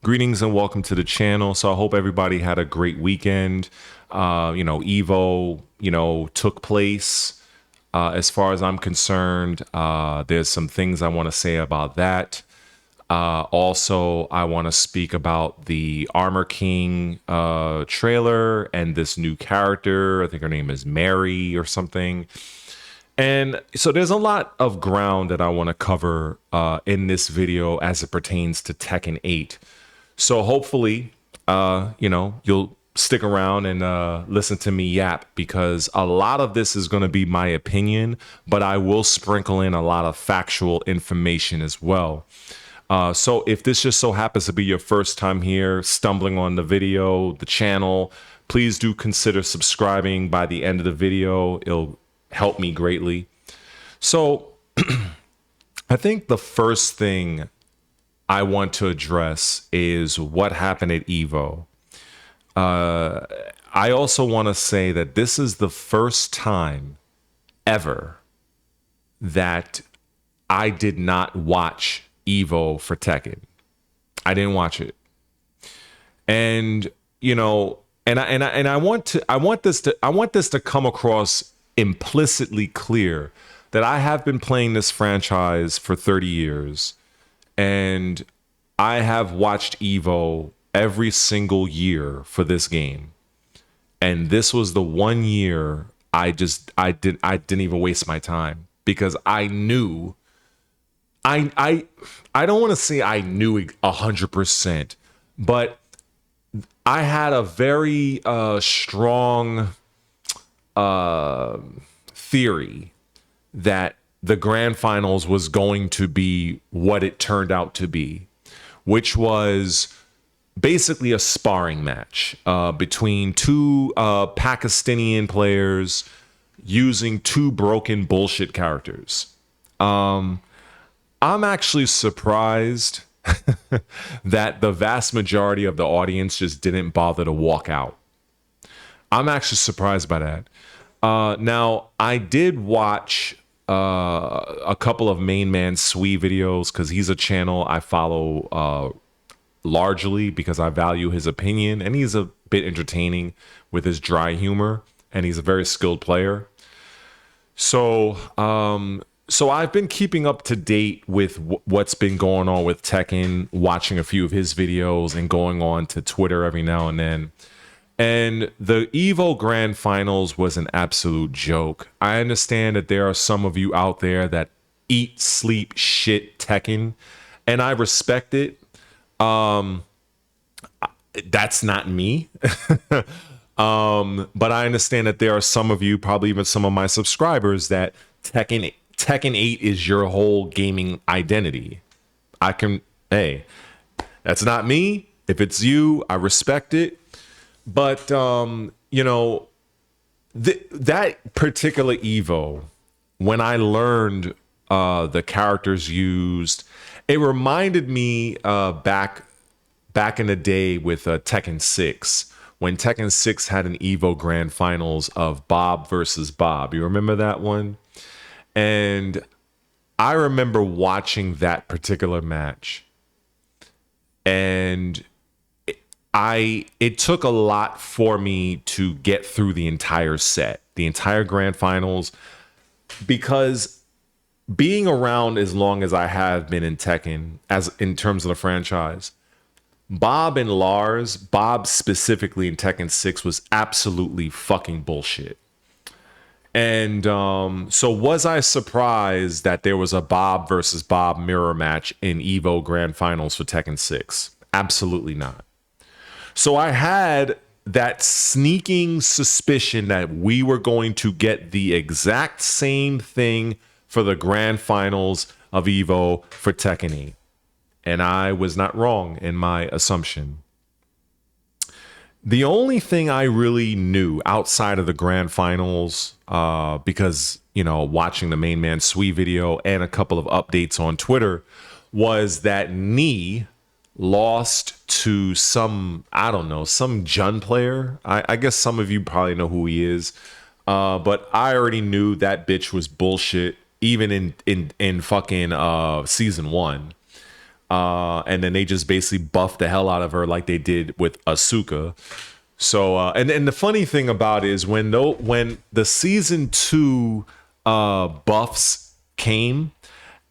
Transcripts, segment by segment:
Greetings and welcome to the channel. So I hope everybody had a great weekend. EVO, took place. As far as I'm concerned, there's some things I want to say about that. Also, I want to speak about the Armor King trailer and this new character. I think her name is Mary or something. And so there's a lot of ground that I want to cover in this video as it pertains to Tekken 8. So hopefully, you'll stick around and listen to me yap, because a lot of this is going to be my opinion, but I will sprinkle in a lot of factual information as well. So if this just so happens to be your first time here, stumbling on the video, the channel, please do consider subscribing by the end of the video. It'll help me greatly. So I think the first thing I want to address is what happened at EVO. I also want to say that this is the first time ever that I did not watch EVO for Tekken. I didn't watch it. And I want this to come across implicitly clear that I have been playing this franchise for 30 years. And I have watched EVO every single year for this game. And this was the one year I didn't even waste my time, because I knew I don't want to say I knew 100%, but I had a very strong theory that the grand finals was going to be what it turned out to be, which was basically a sparring match between two Pakistani players using two broken bullshit characters. I'm actually surprised that the vast majority of the audience just didn't bother to walk out. I'm actually surprised by that. Now, I did watch a couple of Main Man Swee videos, because he's a channel I follow largely because I value his opinion, and he's a bit entertaining with his dry humor, and he's a very skilled player. So I've been keeping up to date with what's been going on with Tekken, watching a few of his videos and going on to Twitter every now and then. And the EVO Grand Finals was an absolute joke. I understand that there are some of you out there that eat, sleep, shit Tekken, and I respect it. That's not me. But I understand that there are some of you, probably even some of my subscribers, that Tekken 8 is your whole gaming identity. Hey, that's not me. If it's you, I respect it. But, that particular EVO, when I learned the characters used, it reminded me back in the day with Tekken 6, when Tekken 6 had an EVO Grand Finals of Bob versus Bob. You remember that one? And I remember watching that particular match, and it took a lot for me to get through the entire set, the entire Grand Finals, because being around as long as I have been in Tekken, as in terms of the franchise, Bob and Lars, Bob specifically in Tekken 6, was absolutely fucking bullshit. And so was I surprised that there was a Bob versus Bob mirror match in EVO Grand Finals for Tekken 6? Absolutely not. So I had that sneaking suspicion that we were going to get the exact same thing for the Grand Finals of EVO for Tekken 8. And I was not wrong in my assumption. The only thing I really knew outside of the Grand Finals, because, watching the Main Man Swee video and a couple of updates on Twitter, was that Knee lost to some Jun player. I guess some of you probably know who he is. But I already knew that bitch was bullshit, even in fucking season 1. And then they just basically buffed the hell out of her like they did with Asuka. So and the funny thing about it is when the season 2 buffs came,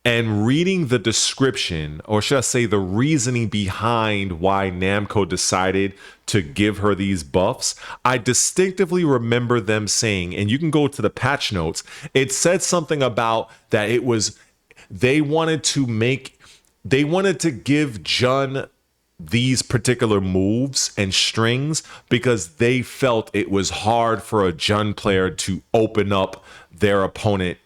and reading the description, or should I say the reasoning behind why Namco decided to give her these buffs, I distinctively remember them saying, and you can go to the patch notes, it said something about that it was they wanted to give Jun these particular moves and strings because they felt it was hard for a Jun player to open up their opponent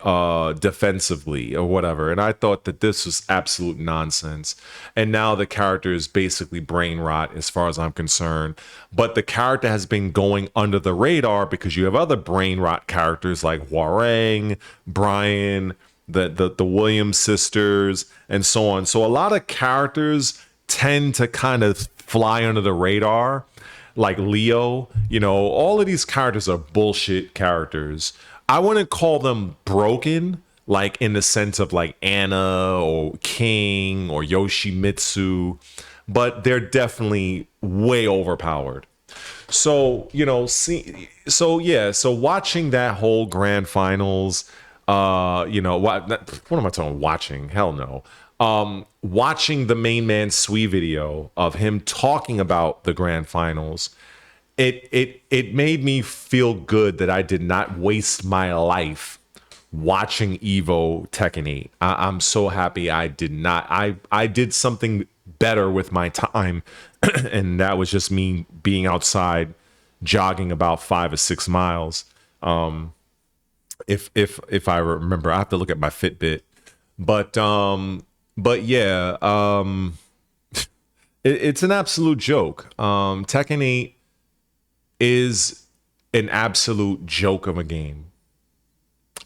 defensively or whatever. And I thought that this was absolute nonsense. And now the character is basically brain rot as far as I'm concerned. But the character has been going under the radar because you have other brain rot characters like Warang, Brian, the Williams sisters, and so on. So a lot of characters tend to kind of fly under the radar, like Leo. You know, all of these characters are bullshit characters. I wouldn't call them broken, like in the sense of like Anna or King or Yoshimitsu, but they're definitely way overpowered. So, you know, so watching that whole grand finals, you know, what am I talking? Watching? Hell no. Watching the main man Sui video of him talking about the grand finals, it made me feel good that I did not waste my life watching EVO Tekken 8. I'm so happy I did not. I did something better with my time, and that was just me being outside jogging about 5 or 6 miles. If I remember, I have to look at my Fitbit, but yeah, it's an absolute joke. Tekken 8 is an absolute joke of a game.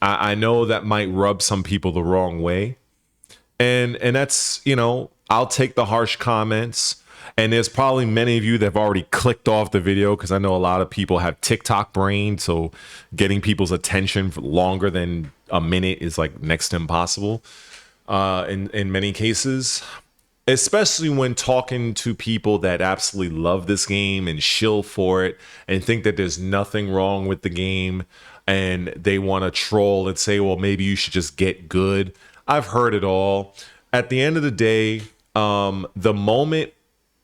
I know that might rub some people the wrong way, and that's, you know, I'll take the harsh comments. And there's probably many of you that have already clicked off the video because I know a lot of people have TikTok brain, so getting people's attention for longer than a minute is like next to impossible in many cases, especially when talking to people that absolutely love this game and shill for it and think that there's nothing wrong with the game, and they want to troll and say, well, maybe you should just get good. I've heard it all. At the end of the day, the moment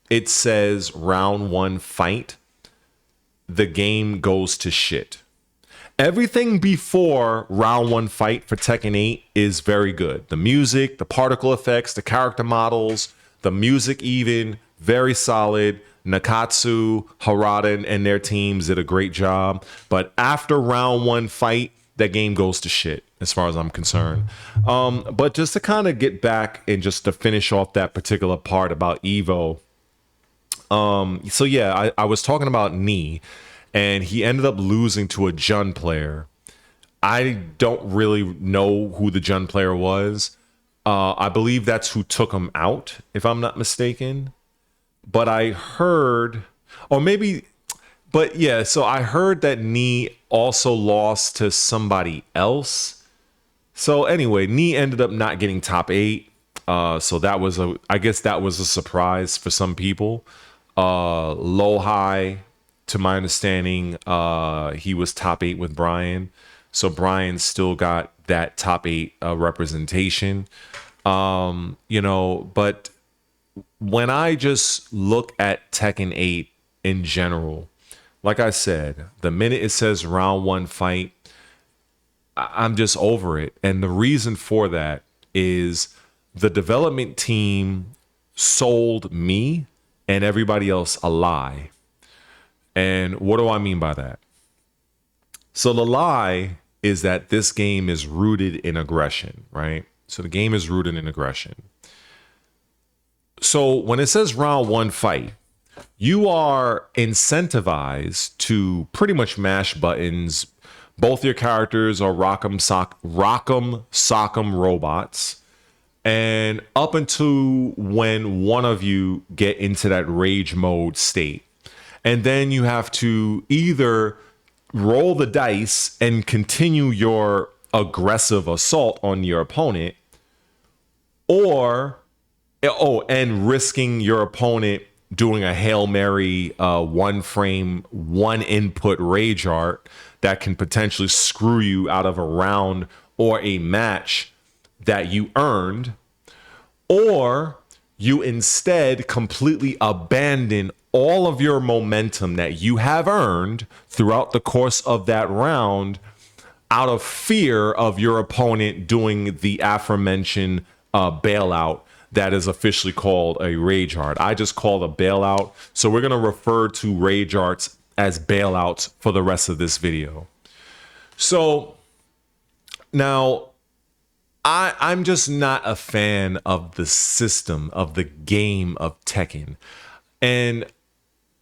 it says round 1 fight, the game goes to shit. Everything before round 1 fight for Tekken 8 is very good. The music, the particle effects, the character models, the music even, very solid. Nakatsu, Harada, and their teams did a great job. But after round 1 fight, that game goes to shit as far as I'm concerned. But just to kind of get back and just to finish off that particular part about EVO. So yeah, I was talking about Knee, and he ended up losing to a Jun player. I don't really know who the Jun player was. I believe that's who took him out, if I'm not mistaken. But I heard, or maybe, but yeah, so I heard that Knee also lost to somebody else. So anyway, Knee ended up not getting top 8. So that was I guess that was a surprise for some people. Lohai, to my understanding, he was top 8 with Brian. So Brian still got that top 8 representation. You know, but when I just look at Tekken 8 in general, like I said, the minute it says round 1 fight, I'm just over it. And the reason for that is the development team sold me and everybody else a lie. And what do I mean by that? So the lie is that this game is rooted in aggression, right? So the game is rooted in aggression. So when it says round 1 fight, you are incentivized to pretty much mash buttons. Both your characters are rock'em sock'em robots. And up until when one of you get into that rage mode state. And then you have to either roll the dice and continue your aggressive assault on your opponent, or Oh, and risking your opponent doing a Hail Mary, one frame, one input rage art that can potentially screw you out of a round or a match that you earned, or you instead completely abandon all of your momentum that you have earned throughout the course of that round out of fear of your opponent doing the aforementioned bailout that is officially called a rage art. I just call it a bailout. So we're going to refer to rage arts as bailouts for the rest of this video. So now I'm just not a fan of the system of the game of Tekken. And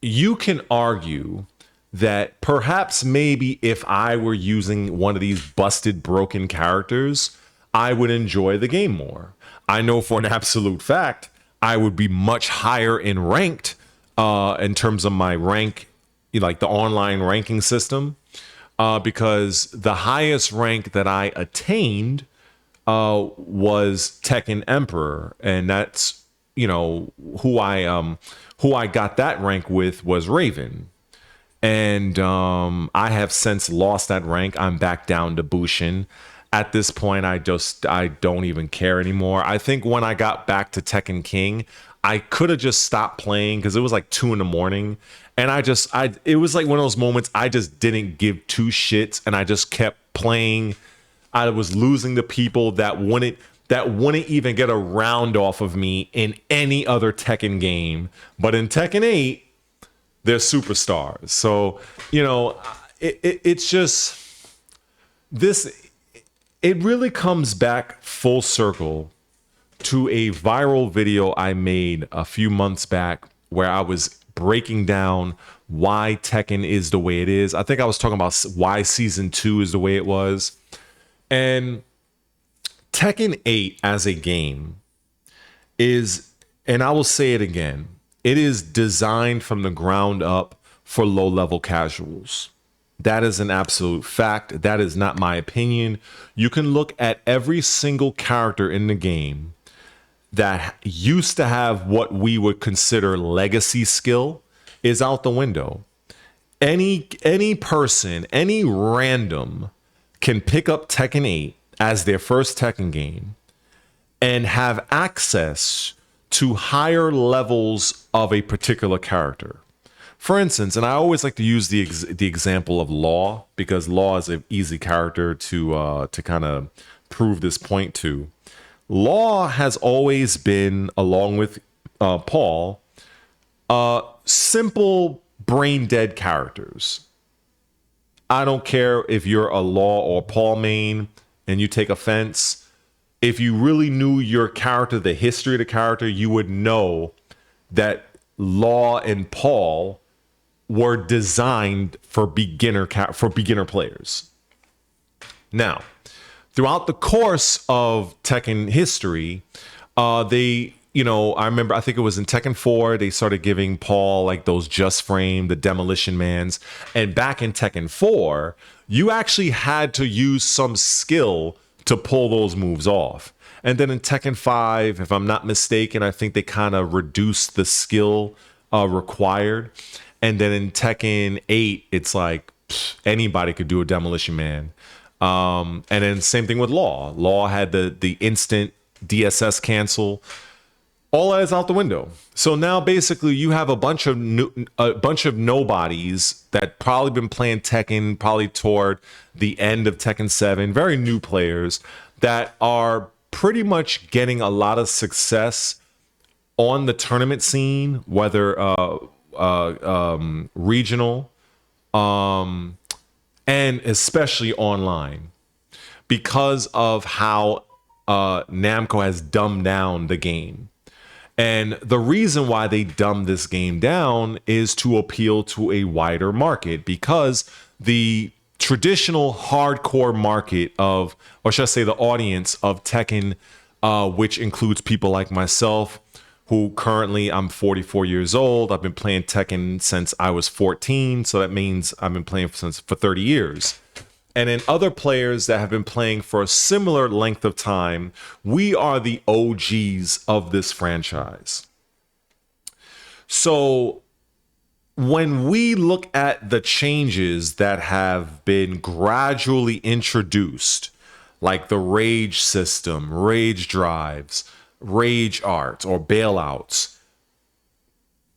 you can argue that perhaps maybe if I were using one of these busted, broken characters, I would enjoy the game more. I know for an absolute fact, I would be much higher in ranked in terms of my rank, like the online ranking system, because the highest rank that I attained was Tekken Emperor, and that's who I got that rank with was Raven. And I have since lost that rank. I'm back down to Bushin. At this point, I don't even care anymore. I think when I got back to Tekken King, I could have just stopped playing because it was like 2 a.m. And it was like one of those moments I just didn't give two shits, and I just kept playing. I was losing to people that wouldn't even get a round off of me in any other Tekken game. But in Tekken 8, they're superstars. So, it's just this. It really comes back full circle to a viral video I made a few months back where I was breaking down why Tekken is the way it is. I think I was talking about why Season 2 is the way it was. And Tekken 8 as a game is, and I will say it again, it is designed from the ground up for low-level casuals. That is an absolute fact. That is not my opinion. You can look at every single character in the game that used to have what we would consider legacy skill is out the window. Any person, any random can pick up Tekken 8 as their first Tekken game and have access to higher levels of a particular character. For instance, and I always like to use the example of Law, because Law is an easy character to kind of prove this point to. Law has always been, along with Paul, simple brain dead characters. I don't care if you're a Law or Paul main and you take offense. If you really knew your character, the history of the character, you would know that Law and Paul were designed for beginner players. Now, throughout the course of Tekken history, I remember, I think it was in Tekken 4, they started giving Paul like those just frame, the demolition mans. And back in Tekken 4, you actually had to use some skill to pull those moves off. And then in Tekken 5, if I'm not mistaken, I think they kind of reduced the skill required. And then in Tekken 8, it's like anybody could do a demolition man. And then same thing with Law. Law had the instant DSS cancel. All that is out the window. So now basically you have a bunch of nobodies that probably been playing Tekken probably toward the end of Tekken 7, very new players that are pretty much getting a lot of success on the tournament scene, whether regional and especially online, because of how Namco has dumbed down the game. And the reason why they dumbed this game down is to appeal to a wider market, because the traditional hardcore market of, or should I say the audience of Tekken, which includes people like myself, who currently I'm 44 years old. I've been playing Tekken since I was 14. So that means I've been playing for 30 years. and in other players that have been playing for a similar length of time, we are the OGs of this franchise. So when we look at the changes that have been gradually introduced, like the rage system, rage drives, rage arts, or bailouts,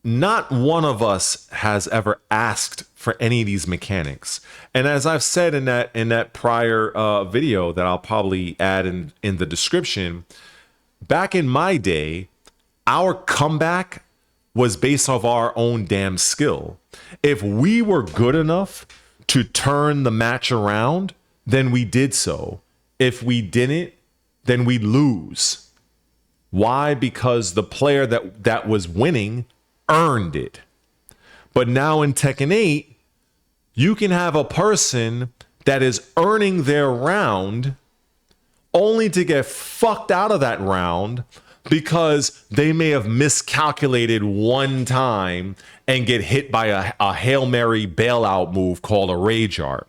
not one of us has ever asked for any of these mechanics. And as I've said in that prior video that I'll probably add in the description, back in my day, our comeback was based off our own damn skill. If we were good enough to turn the match around, then we did so. If we didn't, then we lose. Why? Because the player that was winning earned it. But now in Tekken 8, you can have a person that is earning their round only to get fucked out of that round because they may have miscalculated one time and get hit by a Hail Mary bailout move called a rage art,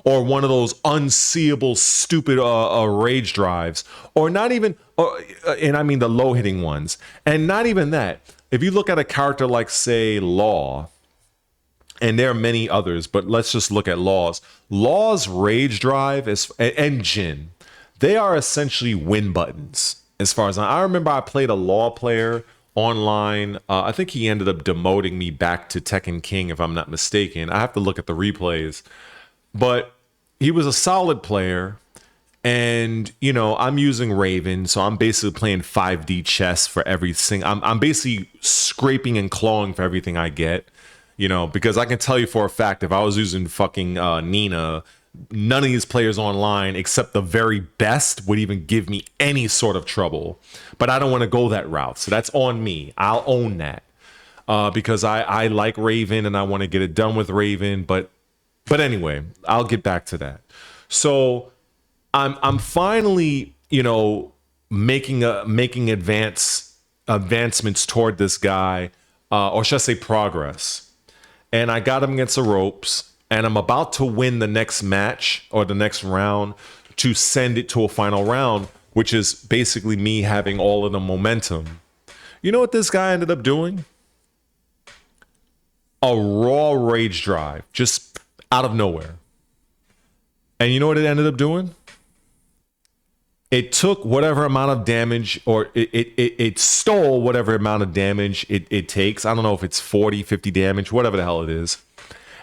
or one of those unseeable stupid rage drives, or not even, and I mean the low hitting ones, and not even that. If you look at a character like, say, Law, and there are many others, but let's just look at Law's rage drive and Jin, they are essentially win buttons. As far as I remember, I played a Law player online. I think he ended up demoting me back to Tekken King, if I'm not mistaken. I have to look at the replays, but he was a solid player. And, you know, I'm using Raven, so I'm basically playing 5D chess for everything. I'm basically scraping and clawing for everything I get, you know, because I can tell you for a fact, if I was using fucking Nina, none of these players online, except the very best, would even give me any sort of trouble. But I don't want to go that route, so that's on me. I'll own that because I like Raven and I want to get it done with Raven. But anyway, I'll get back to that. So I'm finally, you know, making advancements toward this guy, or should I say progress. And I got him against the ropes, and I'm about to win the next match or the next round to send it to a final round, which is basically me having all of the momentum. You know what this guy ended up doing? A raw rage drive, just out of nowhere. And you know what it ended up doing? It took whatever amount of damage, or it stole whatever amount of damage it takes. I don't know if it's 40, 50 damage, whatever the hell it is.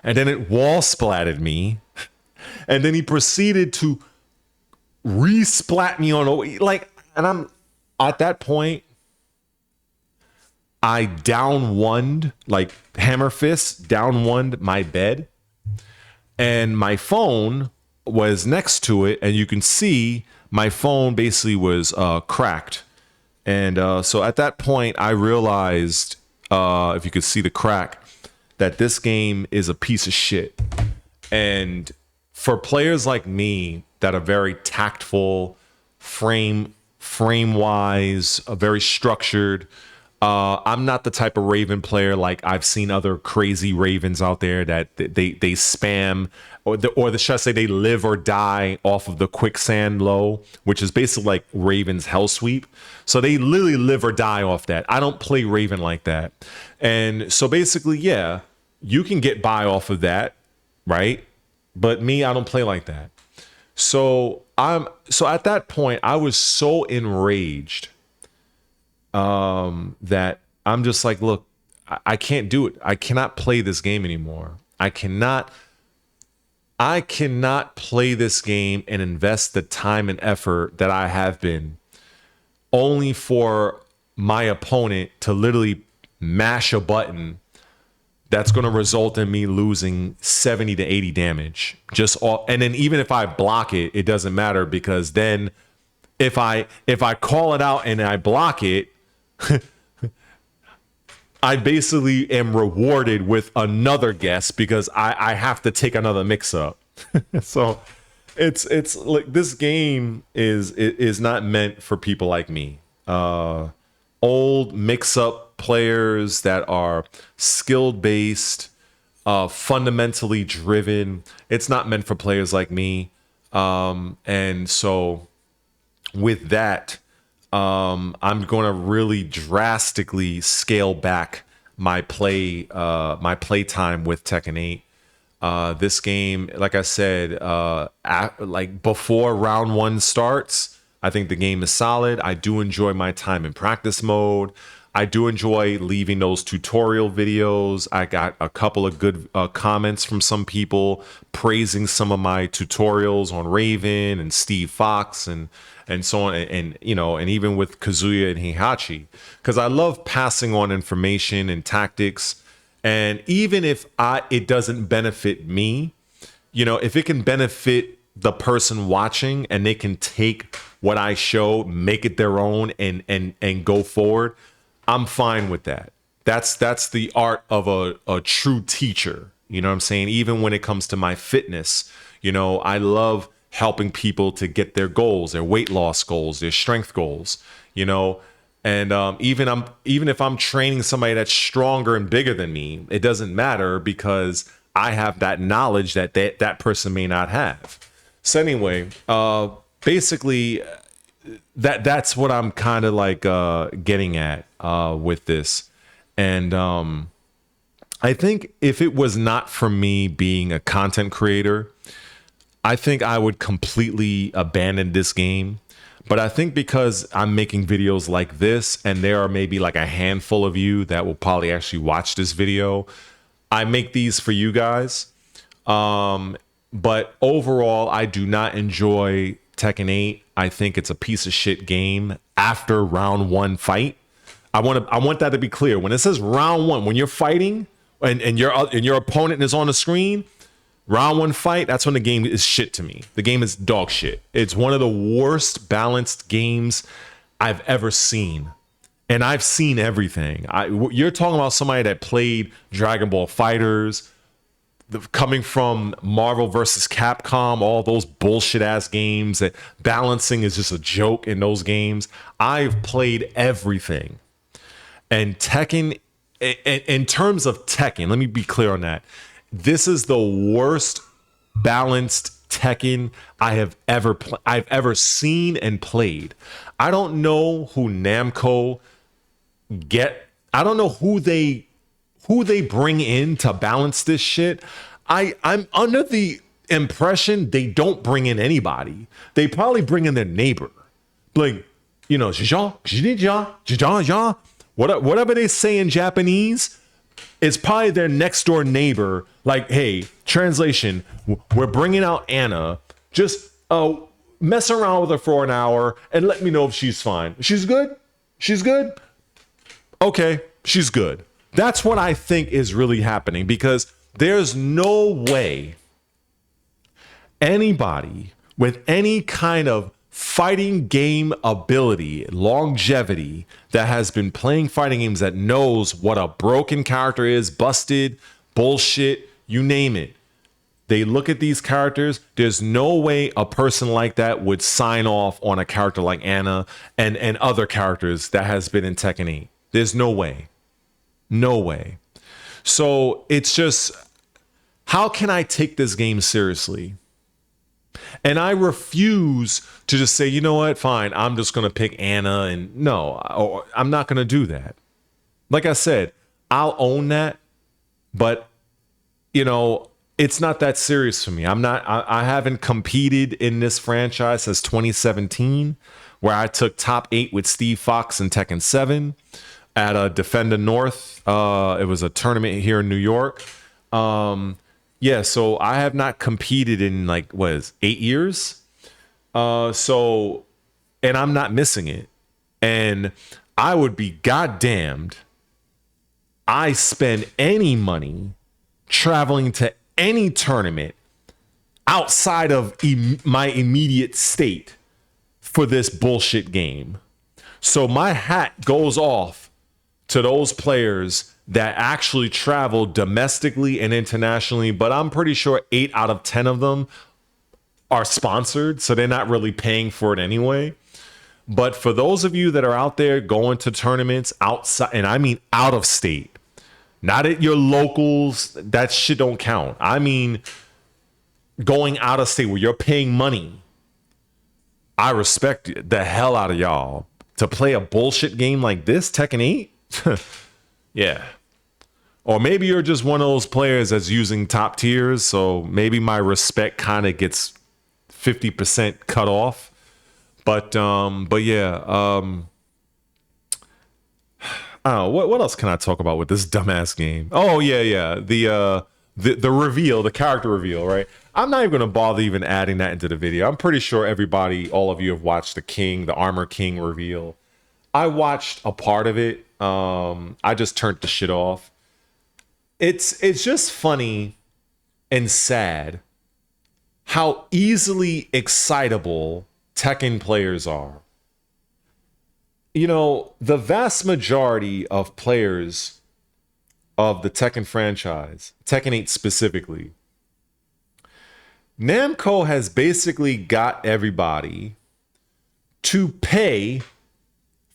And then it wall splatted me. And then he proceeded to re-splat me on, like, and I'm at that point, I down-one'd, like hammer fist, down-one'd my bed. And my phone was next to it, and you can see my phone basically was cracked. And so at that point, I realized, if you could see the crack, that this game is a piece of shit. And for players like me that are very tactful, frame-wise, very structured, I'm not the type of Raven player like I've seen other crazy Ravens out there that they spam, or should I say they live or die off of the quicksand low, which is basically like Raven's hell sweep. So they literally live or die off that. I don't play Raven like that. And so basically, yeah, you can get by off of that, right? But me, I don't play like that. So at that point, I was so enraged that I'm just like, look, I can't do it. I cannot play this game anymore. I cannot play this game and invest the time and effort that I have been, only for my opponent to literally mash a button that's going to result in me losing 70 to 80 damage. And then even if I block it, it doesn't matter, because then if I call it out and I block it, I basically am rewarded with another guess, because I have to take another mix up. So it's like, this game is not meant for people like me. Old mix up players that are skilled based, fundamentally driven. It's not meant for players like me. And so with that, I'm going to really drastically scale back my play time with Tekken 8. This game, like I said, like before round one starts, I think the game is solid. I do enjoy my time in practice mode. I do enjoy leaving those tutorial videos. I got a couple of good comments from some people praising some of my tutorials on Raven and Steve Fox and so on, and you know, and even with Kazuya and Heihachi, because I love passing on information and tactics. And even if it doesn't benefit me, you know, if it can benefit the person watching and they can take what I show, make it their own, and go forward, I'm fine with that. That's the art of a true teacher. You know what I'm saying? Even when it comes to my fitness, you know, I love helping people to get their goals, their weight loss goals, their strength goals, you know. And even if I'm training somebody that's stronger and bigger than me, it doesn't matter because I have that knowledge that person may not have. So anyway, basically, that's what I'm kind of like getting at with this. And I think if it was not for me being a content creator, I think I would completely abandon this game. But I think because I'm making videos like this, and there are maybe like a handful of you that will probably actually watch this video, I make these for you guys. But overall, I do not enjoy Tekken 8. I think it's a piece of shit game after round one fight. I want that to be clear. When it says round one, when you're fighting and your opponent is on the screen, round one fight, that's when the game is shit to me. The game is dog shit. It's one of the worst balanced games I've ever seen. And I've seen everything. You're talking about somebody that played Dragon Ball Fighters, coming from Marvel versus Capcom, all those bullshit ass games that balancing is just a joke in those games. I've played everything. And Tekken, in terms of Tekken, let me be clear on that. This is the worst balanced Tekken I've ever seen and played. I don't know who Namco I don't know who they bring in to balance this shit. I'm under the impression they don't bring in anybody. They probably bring in their neighbor. Like, you know, whatever they say in Japanese, it's probably their next door neighbor. Like, hey, translation, we're bringing out Anna. Just mess around with her for an hour and let me know if she's fine. She's good? She's good? Okay, she's good. That's what I think is really happening, because there's no way anybody with any kind of fighting game ability, longevity, that has been playing fighting games, that knows what a broken character is, busted, bullshit, you name it. They look at these characters. There's no way a person like that would sign off on a character like Anna and other characters that has been in Tekken 8. There's no way. No way. So it's just, how can I take this game seriously? And I refuse to just say, you know what, fine, I'm just going to pick Anna. And no, I'm not going to do that. Like I said, I'll own that. But, you know, it's not that serious for me. I haven't competed in this franchise since 2017, where I took top 8 with Steve Fox in Tekken 7 at a Defender North. It was a tournament here in New York. Yeah, so I have not competed in 8 years. So, and I'm not missing it. And I would be goddamned I spend any money traveling to any tournament outside of my immediate state for this bullshit game. So my hat goes off to those players that actually travel domestically and internationally, but I'm pretty sure 8 out of 10 of them are sponsored, so they're not really paying for it anyway. But for those of you that are out there going to tournaments outside, and I mean out of state, not at your locals. That shit don't count. I mean, going out of state where you're paying money. I respect the hell out of y'all to play a bullshit game like this, Tekken 8. Yeah. Or maybe you're just one of those players that's using top tiers, so maybe my respect kind of gets 50% cut off. But yeah, I don't know, what else can I talk about with this dumbass game? Oh yeah, the reveal, the character reveal, right? I'm not even gonna bother even adding that into the video. I'm pretty sure all of you have watched the Armor King reveal. I watched a part of it. I just turned the shit off. It's just funny and sad how easily excitable Tekken players are. You know, the vast majority of players of the Tekken franchise, Tekken 8 specifically, Namco has basically got everybody to pay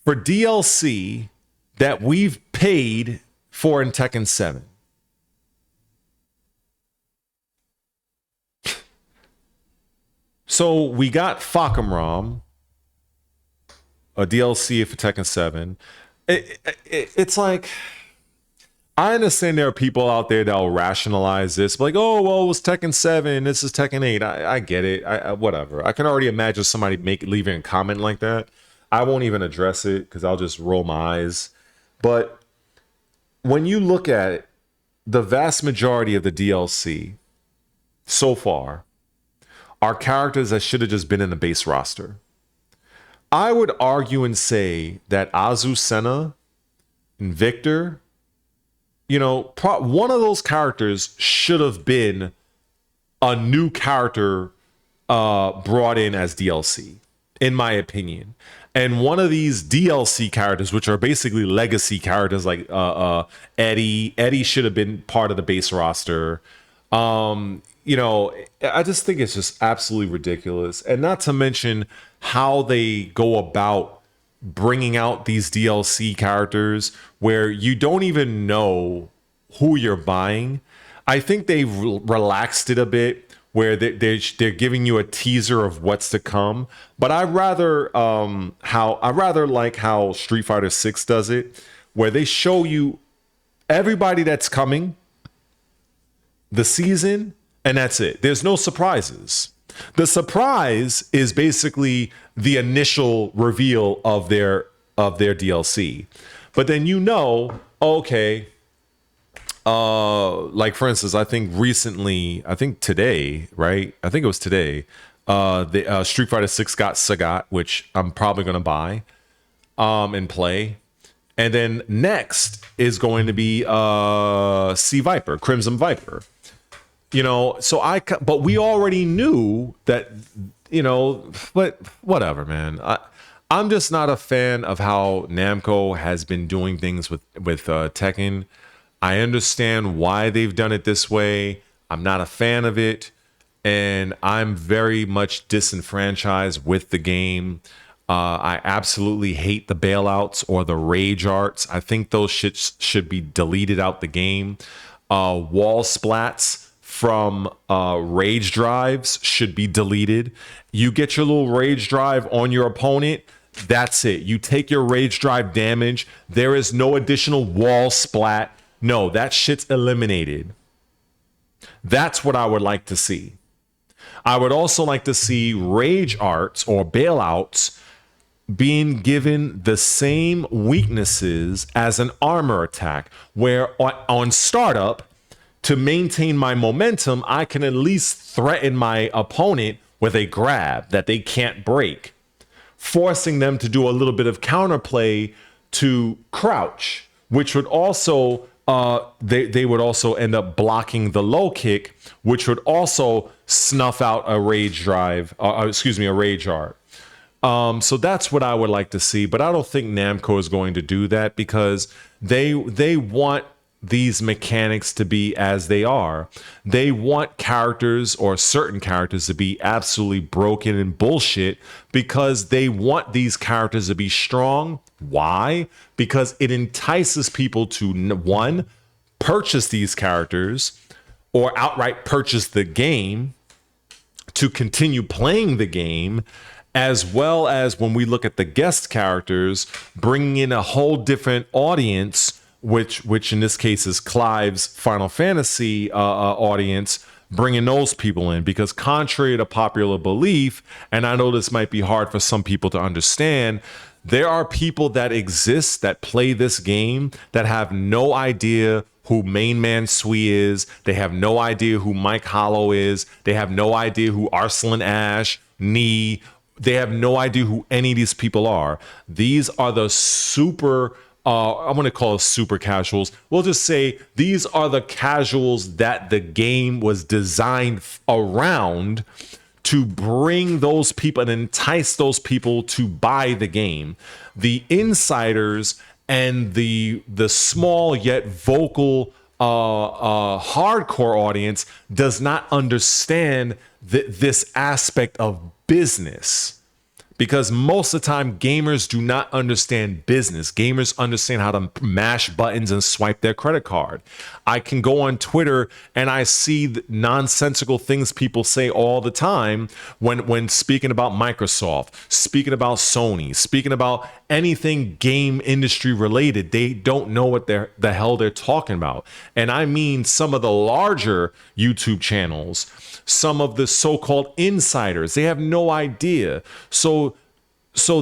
for DLC that we've paid for in Tekken 7. So we got Fakamram, a DLC for Tekken 7. It's like, I understand there are people out there that will rationalize this, like, oh, well, it was Tekken 7, this is Tekken 8. I get it. Whatever. I can already imagine somebody leaving a comment like that. I won't even address it because I'll just roll my eyes. But when you look at it, the vast majority of the DLC so far are characters that should have just been in the base roster. I would argue and say that Azucena and Victor, you know, one of those characters should have been a new character brought in as DLC, in my opinion. And one of these DLC characters, which are basically legacy characters like Eddie should have been part of the base roster. You know, I just think it's just absolutely ridiculous. And not to mention how they go about bringing out these DLC characters where you don't even know who you're buying. I think they've relaxed it a bit where they're giving you a teaser of what's to come. But I rather like how Street Fighter 6 does it, where they show you everybody that's coming, the season, and that's it. There's no surprises. The surprise is basically the initial reveal of their DLC. But then okay, like for instance, I think today, right? I think it was today, the Street Fighter 6 got Sagat, which I'm probably gonna buy and play. And then next is going to be Crimson Viper. You know, but we already knew that, you know, but whatever, man. I'm just not a fan of how Namco has been doing things with Tekken. I understand why they've done it this way. I'm not a fan of it, and I'm very much disenfranchised with the game. I absolutely hate the bailouts or the rage arts. I think those shits should be deleted out the game. Wall splats from rage drives should be deleted. You get your little rage drive on your opponent, that's it. You take your rage drive damage. There is no additional wall splat. No, that shit's eliminated. That's what I would like to see. I would also like to see rage arts or bailouts being given the same weaknesses as an armor attack, where on startup, to maintain my momentum, I can at least threaten my opponent with a grab that they can't break, forcing them to do a little bit of counterplay to crouch, which would also they would also end up blocking the low kick, which would also snuff out a rage drive, a rage art. So that's what I would like to see, but I don't think Namco is going to do that because they want these mechanics to be as they are. They want characters or certain characters to be absolutely broken and bullshit because they want these characters to be strong. Why? Because it entices people to, one, purchase these characters or outright purchase the game to continue playing the game, as well as when we look at the guest characters, bringing in a whole different audience, which in this case is Clive's Final Fantasy audience, bringing those people in. Because contrary to popular belief, and I know this might be hard for some people to understand, there are people that exist that play this game that have no idea who Main Man Sui is. They have no idea who Mike Hollow is. They have no idea who Arslan Ash, Nee. They have no idea who any of these people are. These are the super, I'm going to call it super casuals. We'll just say these are the casuals that the game was designed around to bring those people and entice those people to buy the game. The insiders and the small yet vocal hardcore audience does not understand this aspect of business. Because most of the time, gamers do not understand business. Gamers understand how to mash buttons and swipe their credit card. I can go on Twitter and I see the nonsensical things people say all the time when speaking about Microsoft, speaking about Sony, speaking about anything game industry related. They don't know what the hell they're talking about. And I mean some of the larger YouTube channels, some of the so-called insiders, they have no idea. So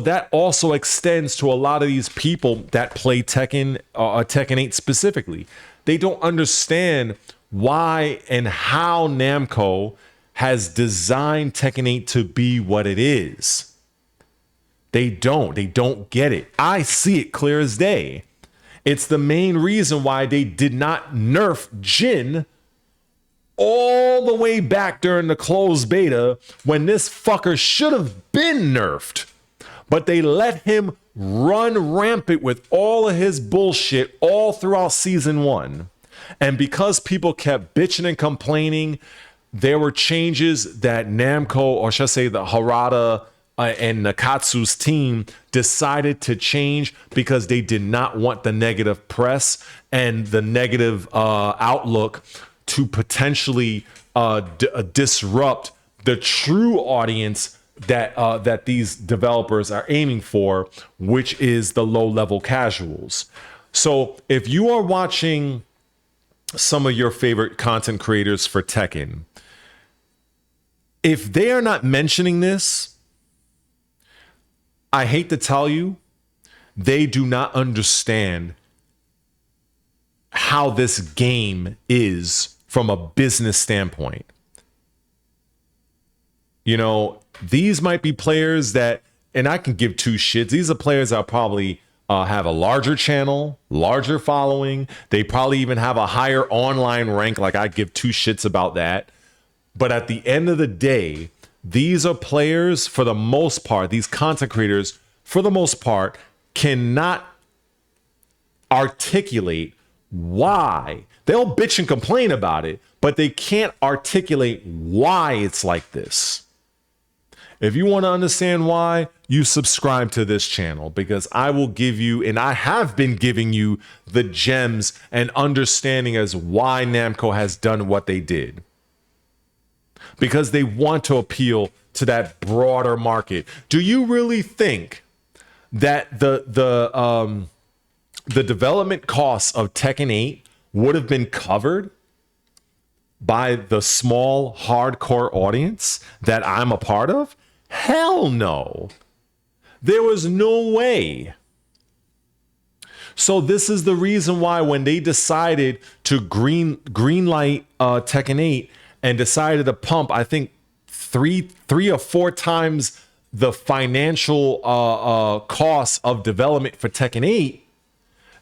that also extends to a lot of these people that play Tekken, Tekken 8 specifically. They don't understand why and how Namco has designed Tekken 8 to be what it is. They don't get it. I see it clear as day. It's the main reason why they did not nerf Jin all the way back during the closed beta when this fucker should have been nerfed. But they let him run rampant with all of his bullshit all throughout season 1. And because people kept bitching and complaining, there were changes that Namco, or should I say the Harada and Nakatsu's team decided to change because they did not want the negative press and the negative outlook to potentially disrupt the true audience that these developers are aiming for, which is the low-level casuals. So if you are watching some of your favorite content creators for Tekken, if they are not mentioning this, I hate to tell you, they do not understand how this game is from a business standpoint. You know, these might be players that, and I can give two shits. These are players that probably have a larger channel, larger following. They probably even have a higher online rank. Like, I give two shits about that. But at the end of the day, these are players, for the most part, these content creators, for the most part, cannot articulate why. They'll bitch and complain about it, but they can't articulate why it's like this. If you want to understand why, you subscribe to this channel, because I will give you, and I have been giving you, the gems and understanding as why Namco has done what they did. Because they want to appeal to that broader market. Do you really think that the development costs of Tekken 8 would have been covered by the small hardcore audience that I'm a part of? Hell no. There was no way. So this is the reason why when they decided to greenlight Tekken 8 and decided to pump, I think three or four times the financial cost of development for Tekken 8,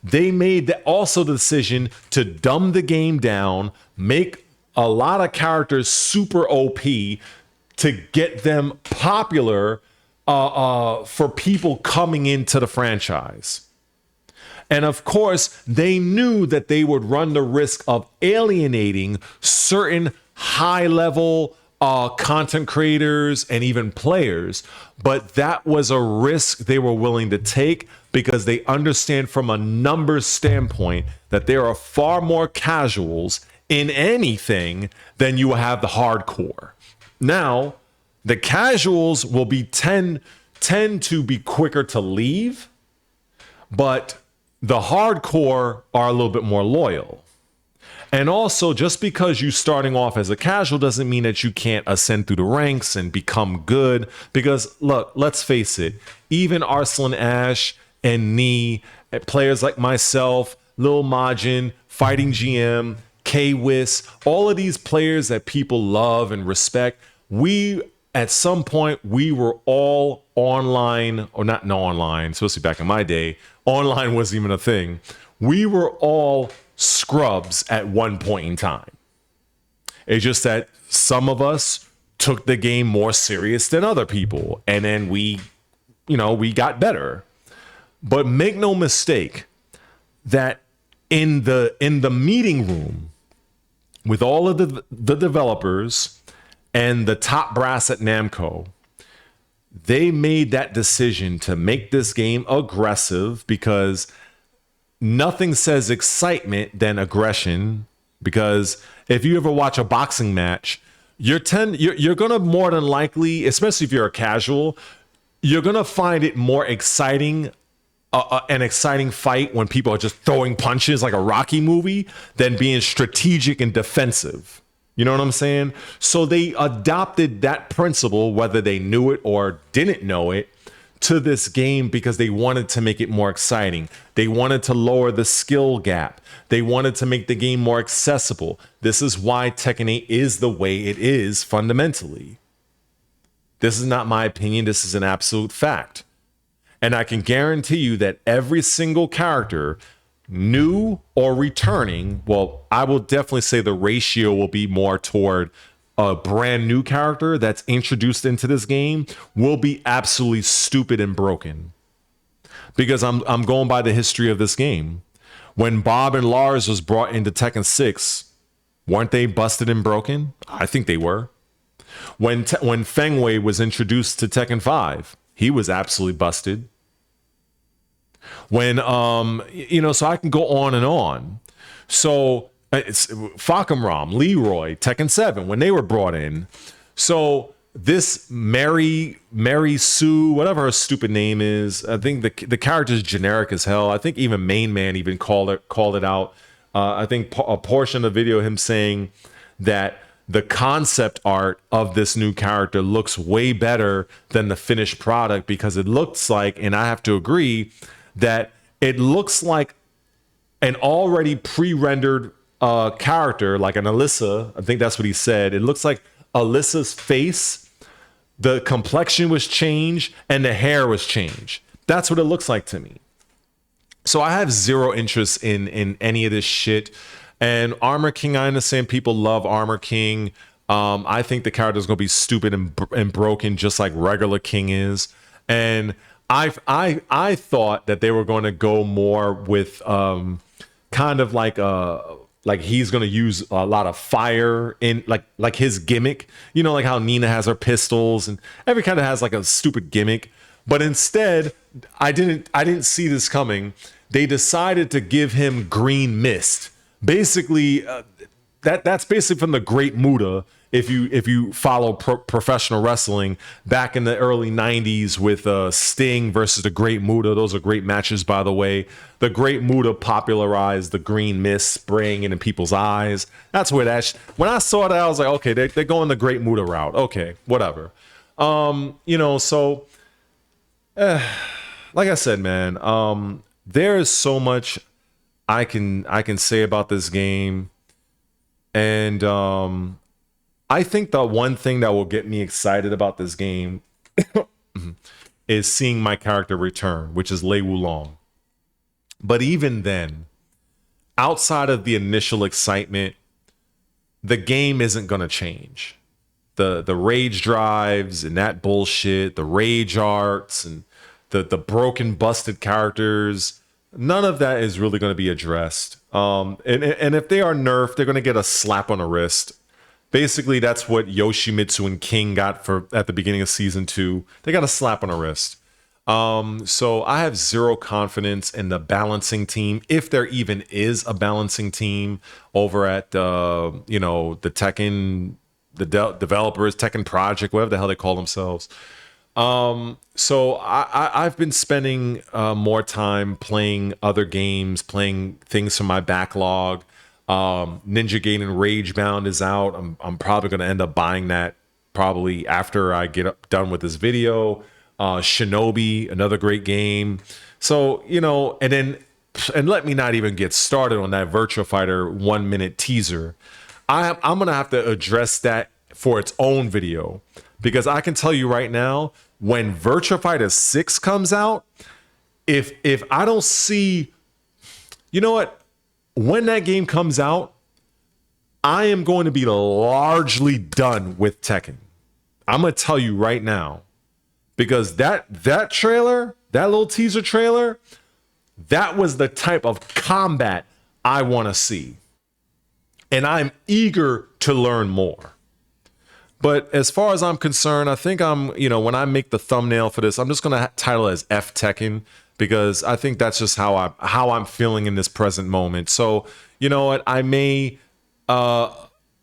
they made also the decision to dumb the game down, make a lot of characters super OP to get them popular for people coming into the franchise. And of course, they knew that they would run the risk of alienating certain high-level content creators and even players, but that was a risk they were willing to take because they understand from a numbers standpoint that there are far more casuals in anything than you have the hardcore. Now, the casuals will be tend to be quicker to leave, but the hardcore are a little bit more loyal. And also, just because you're starting off as a casual doesn't mean that you can't ascend through the ranks and become good. Because look, let's face it, even Arslan Ash and Nee, players like myself, Lil Majin, Fighting GM, K-Wiss, all of these players that people love and respect, we at some point we were all online, or not no online, especially back in my day, online wasn't even a thing. We were all scrubs at one point in time. It's just that some of us took the game more serious than other people, and then we got better. But make no mistake that in the meeting room with all of the developers and the top brass at Namco, they made that decision to make this game aggressive because nothing says excitement than aggression. Because if you ever watch a boxing match, you're gonna more than likely, especially if you're a casual, you're gonna find it more exciting, an exciting fight when people are just throwing punches like a Rocky movie than being strategic and defensive. You know what I'm saying? So they adopted that principle, whether they knew it or didn't know it, to this game because they wanted to make it more exciting. They wanted to lower the skill gap. They wanted to make the game more accessible. This is why Tekken 8 is the way it is fundamentally. This is not my opinion. This is an absolute fact. And I can guarantee you that every single character, new or returning, well, I will definitely say the ratio will be more toward a brand new character that's introduced into this game will be absolutely stupid and broken. Because I'm going by the history of this game. When Bob and Lars was brought into Tekken 6, weren't they busted and broken? I think they were. When Feng Wei was introduced to Tekken 5, he was absolutely busted. When so I can go on and on. So it's Fakamram, Leroy, Tekken 7 when they were brought in. So this Mary Sue, whatever her stupid name is, I think the character's generic as hell. I think even Main Man even called it out. I think a portion of the video him saying that the concept art of this new character looks way better than the finished product because it looks like, and I have to agree, that it looks like an already pre-rendered character, like an Alyssa. I think that's what he said. It looks like Alyssa's face, the complexion was changed, and the hair was changed. That's what it looks like to me. So I have zero interest in any of this shit. And Armor King, I understand people love Armor King. I think the character is going to be stupid and broken, just like regular King is. And I thought that they were going to go more with kind of like he's going to use a lot of fire in like his gimmick, like how Nina has her pistols and every kind of has like a stupid gimmick. But instead, I didn't see this coming. They decided to give him green mist. Basically, that's basically from the Great Muta. If you follow professional wrestling back in the early 90s with Sting versus the Great Muta, those are great matches, by the way. The Great Muta popularized the green mist spraying into people's eyes. That's where when I saw that, I was like, okay, they're going the Great Muta route. Okay, whatever. So like I said, man, there is so much I can say about this game, and I think the one thing that will get me excited about this game is seeing my character return, which is Lei Wulong. But even then, outside of the initial excitement, the game isn't going to change. The rage drives and that bullshit, the rage arts and the broken, busted characters, none of that is really going to be addressed. And if they are nerfed, they're going to get a slap on the wrist. Basically, that's what Yoshimitsu and King got for at the beginning of season 2. They got a slap on the wrist. So I have zero confidence in the balancing team, if there even is a balancing team over at the Tekken, developers, Tekken Project, whatever the hell they call themselves. So I've been spending more time playing other games, playing things from my backlog. Ninja Gaiden Ragebound is out. I'm probably going to end up buying that probably after I get done with this video. Shinobi, another great game. So, and let me not even get started on that Virtua Fighter 1 minute teaser. I'm going to have to address that for its own video, because I can tell you right now, when Virtua Fighter 6 comes out, if I don't see, you know what? When that game comes out, I am going to be largely done with Tekken. I'm going to tell you right now, because that trailer, that little teaser trailer, that was the type of combat I want to see. And I'm eager to learn more. But as far as I'm concerned, I think when I make the thumbnail for this, I'm just going to title it as F Tekken, because I think that's just how I'm feeling in this present moment. So, you know what? I may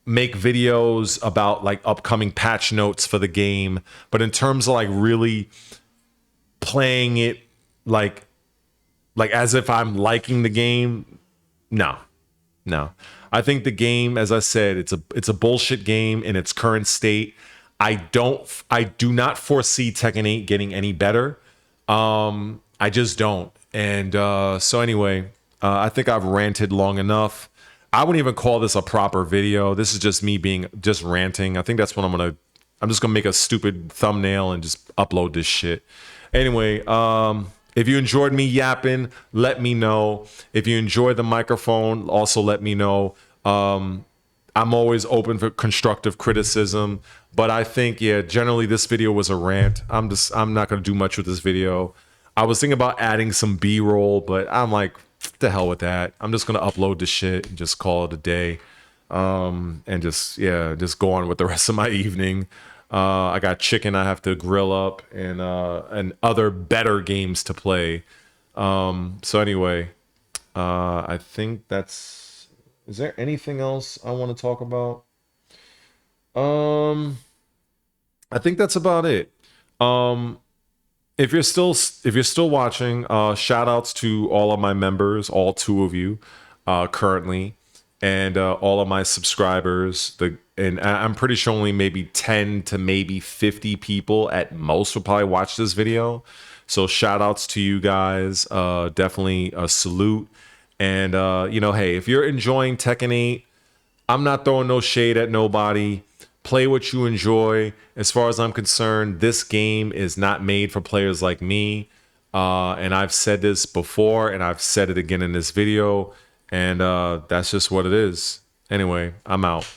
make videos about like upcoming patch notes for the game, but in terms of like really playing it like as if I'm liking the game, no. I think the game, as I said, it's a bullshit game in its current state. I do not foresee Tekken 8 getting any better. I just don't. And so anyway, I think I've ranted long enough. I wouldn't even call this a proper video. This is just me just ranting. I think that's what I'm just gonna make a stupid thumbnail and just upload this shit. Anyway, if you enjoyed me yapping, let me know. If you enjoyed the microphone, also let me know. I'm always open for constructive criticism, but I think, generally this video was a rant. I'm not going to do much with this video. I was thinking about adding some B-roll, but I'm like, the hell with that. I'm just going to upload this shit and just call it a day. And just go on with the rest of my evening. I got chicken I have to grill up and other better games to play. So anyway, I think is there anything else I want to talk about? I think that's about it. If you're still watching, shout outs to all of my members, all 2 of you, currently, and all of my subscribers. And I'm pretty sure only maybe 10 to maybe 50 people at most will probably watch this video. So shout outs to you guys. Definitely a salute. And, hey, if you're enjoying Tekken 8, I'm not throwing no shade at nobody. Play what you enjoy. As far as I'm concerned, this game is not made for players like me. And I've said this before, and I've said it again in this video. And that's just what it is. Anyway, I'm out.